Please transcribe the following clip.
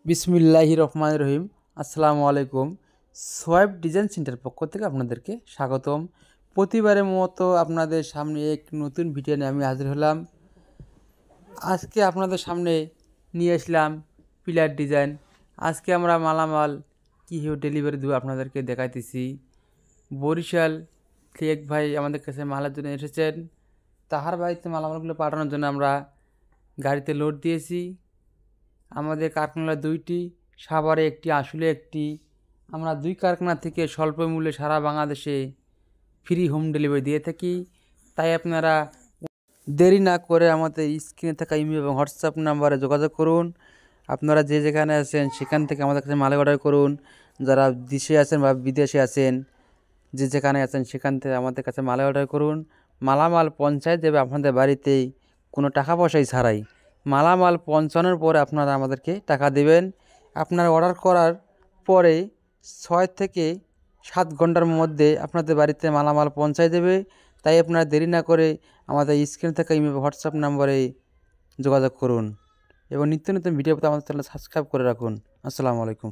বিসমিল্লাহির রহমানির রহিম। আসসালামু আলাইকুম। সোয়াইপ ডিজাইন সেন্টার পক্ষ থেকে আপনাদেরকে স্বাগতম। প্রতিবারের মতো আপনাদের সামনে এক নতুন ভিডিও নিয়ে আমি হাজির হলাম। আজকে আপনাদের সামনে নিয়ে আসলাম পিলার ডিজাইন। আজকে আমরা মালামাল কীভাবে ডেলিভারি দেবো আপনাদেরকে দেখাইতেছি। বরিশাল এক ভাই আমাদের কাছে মালের জন্য এসেছেন। তাহার বাড়িতে মালামালগুলো পাঠানোর জন্য আমরা গাড়িতে লোড দিয়েছি। আমাদের কারখানা দুইটি, সাভারে একটি, আসলে একটি। আমরা দুই কারখানা থেকে স্বল্প মূল্যে সারা বাংলাদেশে ফ্রি হোম ডেলিভারি দিয়ে থাকি। তাই আপনারা দেরি না করে আমাদের স্ক্রিনে থাকা ইমেল এবং হোয়াটসঅ্যাপ নাম্বারে যোগাযোগ করুন। আপনারা যে যেখানে আছেন সেখান থেকে আমাদের কাছে মাল অর্ডার করুন। যারা দেশে আছেন বা বিদেশে আছেন, যে যেখানে আছেন সেখান থেকে আমাদের কাছে মাল অর্ডার করুন। মালামাল পৌঁছায় দেবে আপনাদের বাড়িতেই, কোনো টাকা পয়সাই ছাড়াই। মালামাল পৌঁছানোর পরে আপনারা আমাদেরকে টাকা দেবেন। আপনারা অর্ডার করার পরে 6 থেকে 7 ঘন্টার মধ্যে আপনাদের বাড়িতে মালামাল পৌঁছায় দেবে। তাই আপনারা দেরি না করে আমাদের স্ক্রিনে থাকা ইমেল হোয়াটসঅ্যাপ নম্বরে যোগাযোগ করুন এবং নিত্য নতুন ভিডিও পেতে আমাদের চ্যানেল সাবস্ক্রাইব করে রাখুন। আসসালামু আলাইকুম।